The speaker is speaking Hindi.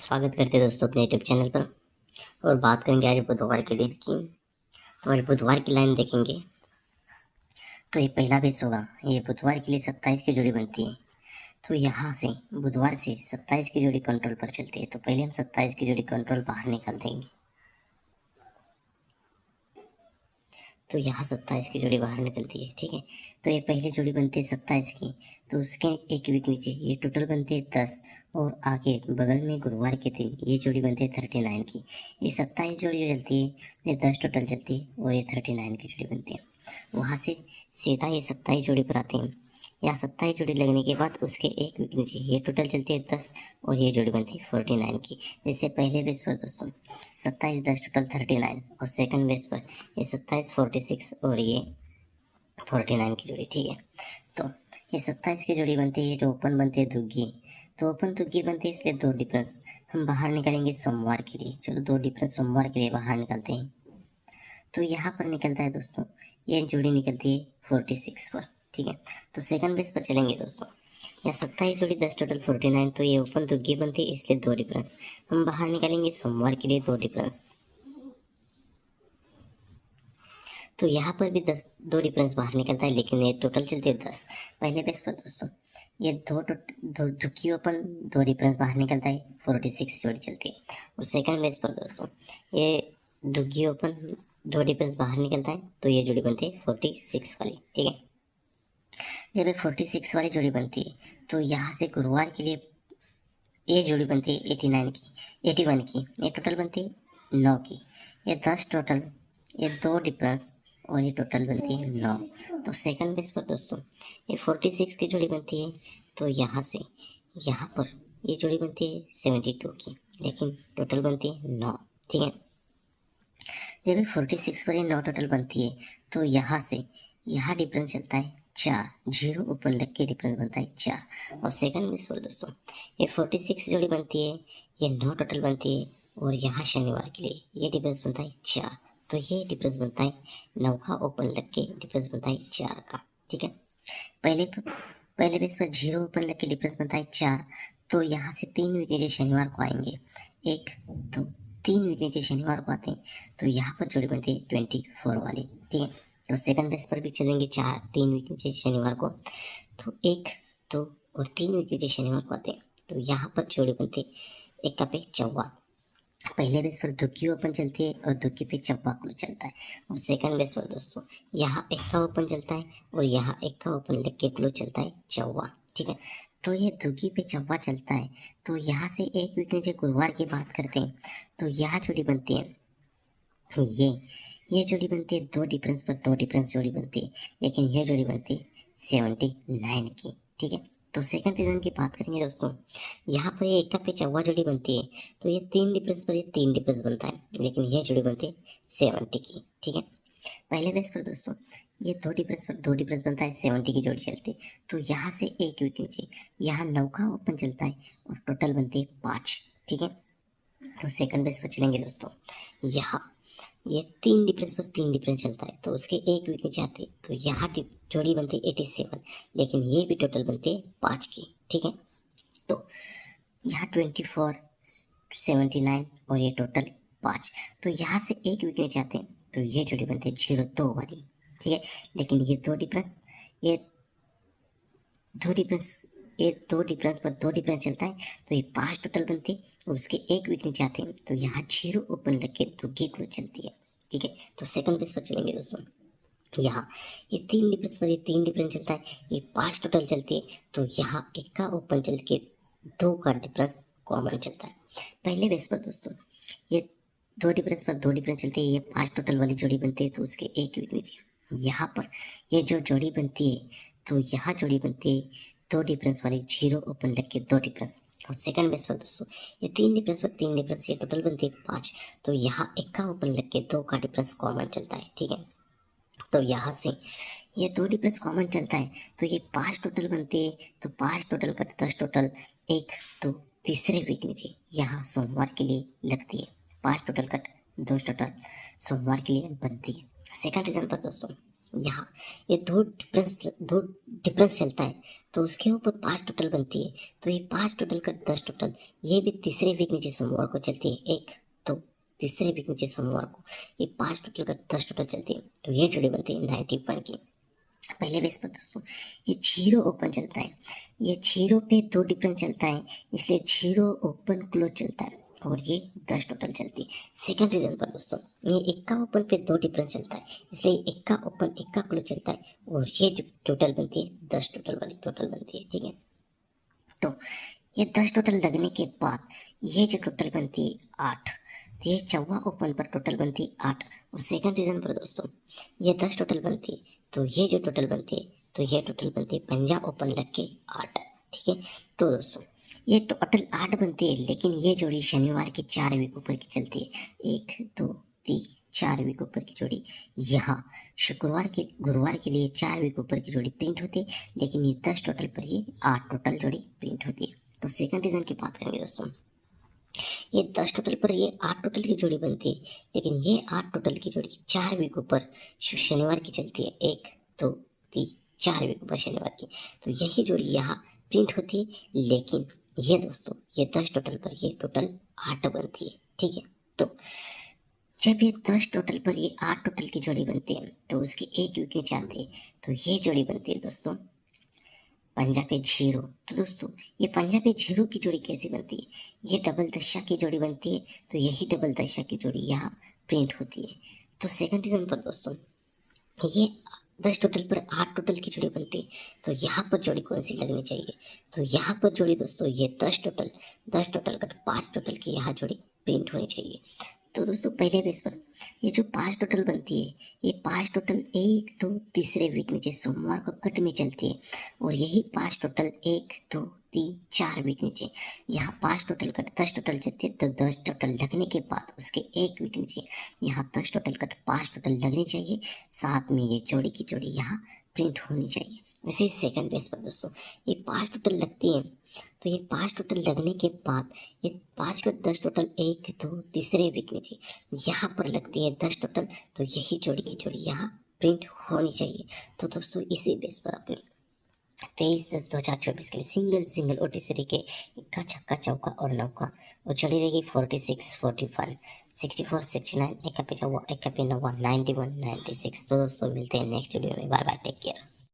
स्वागत करते हैं दोस्तों अपने यूट्यूब चैनल पर। और बात करेंगे आज बुधवार के दिन की। तो आज बुधवार की लाइन देखेंगे तो ये पहला बेस होगा। ये बुधवार के लिए 27 की जोड़ी बनती है। तो यहाँ से बुधवार से 27 की जोड़ी कंट्रोल पर चलती है। तो पहले हम 27 की जोड़ी कंट्रोल बाहर निकाल देंगे। तो यहाँ 27 की जोड़ी बाहर निकलती है, ठीक है। तो ये पहली जोड़ी बनती है 27 की, तो उसके एक वीक नीचे ये टोटल बनती है 10। और आगे बगल में गुरुवार के दिन ये जोड़ी बनती है 39 की। ये 27 जोड़ी जो चलती है, ये 10 टोटल चलती है और ये 39 की जोड़ी बनती है। वहाँ से सीधा ये 27 जोड़ी पर आते हैं। यहाँ 27 जोड़ी लगने के बाद उसके एक वीक नीचे ये टोटल चलती है 10 और ये जोड़ी बनती है 49 की। जैसे पहले बेस पर दोस्तों 27 10 टोटल 39 और सेकंड बेस पर ये 27 46 और ये 49 की जोड़ी, ठीक है। तो ये 27 की जोड़ी बनती है, ये जो ओपन बनती है दुग्गी। तो ओपन दुग्गी बनती है, इसलिए दो डिफरेंस हम बाहर निकालेंगे सोमवार के लिए। चलो दो डिफरेंस सोमवार के लिए बाहर निकालते हैं। तो यहाँ पर निकलता है दोस्तों, ये जोड़ी निकलती है 46 पर, ठीक है। तो सेकंड बेस पर चलेंगे दोस्तों। यहाँ 27 जोड़ी 10 टोटल 49, तो ये ओपन दुग्गी बनती है, इसलिए दो डिफरेंस हम बाहर निकालेंगे सोमवार के लिए, दो डिफरेंस। तो यहाँ पर भी 10 दो डिफरेंस बाहर निकलता है, लेकिन ये टोटल चलती है 10। पहले बेस पर दोस्तों ये दो दुखी ओपन दो डिफरेंस बाहर निकलता है, 46 जोड़ी चलती है। और सेकंड बेस पर दोस्तों ये दुखी ओपन दो डिफरेंस बाहर निकलता है, तो ये जोड़ी बनती है 46 वाली, ठीक है। जब ये 46 वाली जोड़ी बनती है, तो यहाँ से गुरुवार के लिए ये जोड़ी बनती है 89 की 81 की। ये टोटल बनती है 9 की। ये 10 टोटल, ये दो डिफरेंस और ये टोटल बनती है 9। तो सेकंड बेस पर दोस्तों ये 46 की जोड़ी बनती है, तो यहाँ से यहाँ पर ये जोड़ी बनती है 72 की, लेकिन टोटल बनती है 9, ठीक है। जब ये 46 पर ये 9 टोटल बनती है, तो यहाँ से यहाँ डिफरेंस चलता है 4, जीरो ऊपर लग के डिफरेंस बनता है 4। और सेकंड बेस पर दोस्तों ये 46 जोड़ी बनती है, ये 9 टोटल बनती है, और यहाँ शनिवार के लिए ये डिफरेंस बनता है 4। तो ये डिफरेंस बनता है 9 का ओपन लग के डिफरेंस बनता है 4 का, ठीक है। पहले बेस पर जीरो ओपन लग के डिफरेंस बनता है 4। तो यहाँ से 3 विकेट शनिवार को आएंगे, 1 2 3 विकेट शनिवार को आते हैं, तो यहाँ पर जोड़ी बनती है 24 वाली, ठीक है। तो सेकंड बेस पर भी चलेंगे 3 विकेट शनिवार को, तो 1 2 और 3 विकेट शनिवार को आते हैं, तो यहाँ पर जोड़ी बनती है 1 पे चौवा। पहले बेस पर दुखी ओपन चलती है और दुखी पे चौवा क्लो चलता है। और सेकंड बेस पर दोस्तों यहाँ 1 का ओपन चलता है और यहाँ 1 का ओपन लग के क्लो चलता है चौवा, ठीक है। तो ये दुखी पे चौवा चलता है, तो यहाँ से एक वीक नीचे गुरुवार की बात करते हैं, तो यहाँ जोड़ी बनती है ये जोड़ी बनती है दो डिफरेंस पर दो डिफरेंस जोड़ी बनती है, लेकिन ये जोड़ी बनती है 79 की, ठीक है। तो सेकंड रीजन की बात करेंगे दोस्तों, यहाँ पर ये 1 पे चौवा जोड़ी बनती है, तो ये 3 डिफरेंस पर ये 3 डिफरेंस बनता है, लेकिन ये जोड़ी बनती है 70 की, ठीक है। पहले बेस पर दोस्तों ये दो डिफरेंस पर दो डिफरेंस बनता है, 70 की जोड़ी चलती है, तो यहाँ से एक वीक नीचे यहाँ 9 का ओपन चलता है और टोटल बनती है 5, ठीक है। तो सेकंड बेस पर चलेंगे दोस्तों, यहाँ ये 3 डिफरेंस पर 3 डिफरेंस चलता है, तो उसके एक वीक नीचे आते हैं, तो यहाँ जोड़ी बनती है 87, लेकिन ये भी टोटल बनती है 5 की, ठीक है। तो यहाँ 24 79 और ये टोटल 5, तो यहाँ से एक वीक नीचे आते हैं, तो ये जोड़ी बनती है 02 वाली, ठीक है। लेकिन ये दो डिफरेंस ये दो डिफरेंस पर दो डिफरेंस चलता है, तो ये 5 टोटल बनती है, और उसके एक वीक नीचे आते हैं, तो यहाँ 0 ओपन लग के दुग्गी क्लोज चलती है, ठीक है। तो सेकंड बेस पर चलेंगे दोस्तों, यहाँ ये 3 डिफरेंस पर ये 3 डिफरेंस चलता है, ये 5 टोटल चलती है, तो यहाँ 1 का ओपन चल के 2 का डिफरेंस कॉमन चलता है। पहले बेस पर दोस्तों ये दो डिफरेंस पर दो डिफरेंस चलती है, ये 5 टोटल वाली जोड़ी बनती है, तो उसके एक वीक नीचे यहाँ पर ये जो जोड़ी बनती है, तो यहाँ जोड़ी बनती है दो डिफरेंस वाली, 0 ओपन लग के दो डिफरेंस। और सेकंड बेस पर दोस्तों ये 3 डिफरेंस पर 3 डिफरेंस, ये टोटल बनती है 5, तो यहाँ 1 का ओपन लग के 2 का डिफरेंस कॉमन चलता है, ठीक है। तो यहाँ से ये दो डिफरेंस कॉमन चलता है, तो ये 5 टोटल बनती है, तो 5 टोटल का 10 टोटल 1 2 तीसरे वीक नीचे यहाँ सोमवार के लिए लगती है, 5 टोटल कट 2 टोटल सोमवार के लिए बनती है। सेकंड रीजन पर दोस्तों यहाँ ये दो डिफरेंस चलता है, तो उसके ऊपर 5 टोटल बनती है। तो ये 5 टोटल का 10 टोटल, ये भी तीसरे वीक नीचे सोमवार को चलती है। 1 2 तीसरे वीक नीचे सोमवार को ये 5 टोटल का 10 टोटल चलती है। तो ये जोड़ी बनती है 90 की। पहले बेस पर दोस्तों ये 0 ओपन चलता है, ये 0 पे 2 डिफरेंस चलता है, इसलिए 0 ओपन क्लोज चलता है और ये 10 टोटल चलती है। सेकंड रीजन पर दोस्तों ये इक्का ओपन पे 2 डिफरेंस चलता है, इसलिए इक्का ओपन इक्का क्लोज चलता है और ये जो टोटल बनती है 10 टोटल वाली टोटल बनती है। ठीक है, तो ये 10 टोटल लगने के बाद ये जो टोटल बनती है 8, तो ये चौवा ओपन पर टोटल बनती है 8। और सेकंड रीजन पर दोस्तों ये 10 टोटल बनती है, तो ये जो टोटल बनती है तो ये टोटल बनती है पंजा ओपन लग के 8। ठीक है, तो दोस्तों ये टोटल 8 बनती है, लेकिन ये जोड़ी शनिवार की 4 वीक ऊपर की चलती है। 1 2 3 4 वीक ऊपर की जोड़ी यहाँ शुक्रवार के गुरुवार के लिए 4 वीक ऊपर की जोड़ी प्रिंट होती है, लेकिन ये 10 टोटल पर ये 8 टोटल जोड़ी प्रिंट होती है। तो सेकंड रीजन की बात करेंगे दोस्तों, ये 10 टोटल पर ये 8 टोटल की जोड़ी बनती है, लेकिन ये 8 टोटल की जोड़ी 4 वीक ऊपर शनिवार की चलती है। 1 2 3 4 वीक ऊपर शनिवार की, तो यही जोड़ी यहाँ प्रिंट होती है, लेकिन ये दोस्तों ये 10 टोटल पर ये टोटल 8 बनती है। ठीक है, तो जब ये 10 टोटल पर ये 8 टोटल की जोड़ी बनती है, तो उसकी एक वीक नीचे आती है, तो ये जोड़ी बनती है दोस्तों पंजा पे 0। तो दोस्तों ये पंजा पे 0 की जोड़ी कैसे बनती है, ये डबल दशा की जोड़ी बनती है, तो यही डबल दशा की जोड़ी यहाँ प्रिंट होती है। तो सेकंड रीजन पर दोस्तों ये 10 टोटल पर 8 टोटल की जोड़ी बनती है, तो यहाँ पर जोड़ी कौन सी लगनी चाहिए, तो यहाँ पर जोड़ी दोस्तों ये 10 टोटल का 5 टोटल की यहाँ जोड़ी प्रिंट होनी चाहिए। तो दोस्तों पहले बेस पर ये जो 5 टोटल बनती है, ये 5 टोटल 1 2 तीसरे वीक नीचे सोमवार को कट में चलती है, और यही 5 टोटल 1 2 3 4 वीक नीचे यहाँ 5 टोटल कट 10 टोटल चलती है। तो 10 टोटल लगने के बाद उसके एक वीक नीचे यहाँ 10 टोटल कट 5 टोटल लगनी चाहिए, साथ में ये जोड़ी की जोड़ी यहाँ प्रिंट होनी चाहिए। वैसे ही सेकंड बेस पर दोस्तों ये 5 टोटल लगती है, तो ये 5 टोटल लगने के बाद ये 5 का 10 टोटल 1 2 तीसरे वीक नीचे यहाँ पर लगती है 10 टोटल, तो यही जोड़ी की जोड़ी यहाँ प्रिंट होनी चाहिए। तो दोस्तों इसी बेस पर अपने 23/10/2024 के लिए सिंगल ओटी सीरी के इक्का छक्का चौका और नौका वो जोड़ी रहेगी 46 41 64 69 एक पे 91 91 96। तो दोस्तों मिलते हैं नेक्स्ट वीडियो में। Bye bye, take care.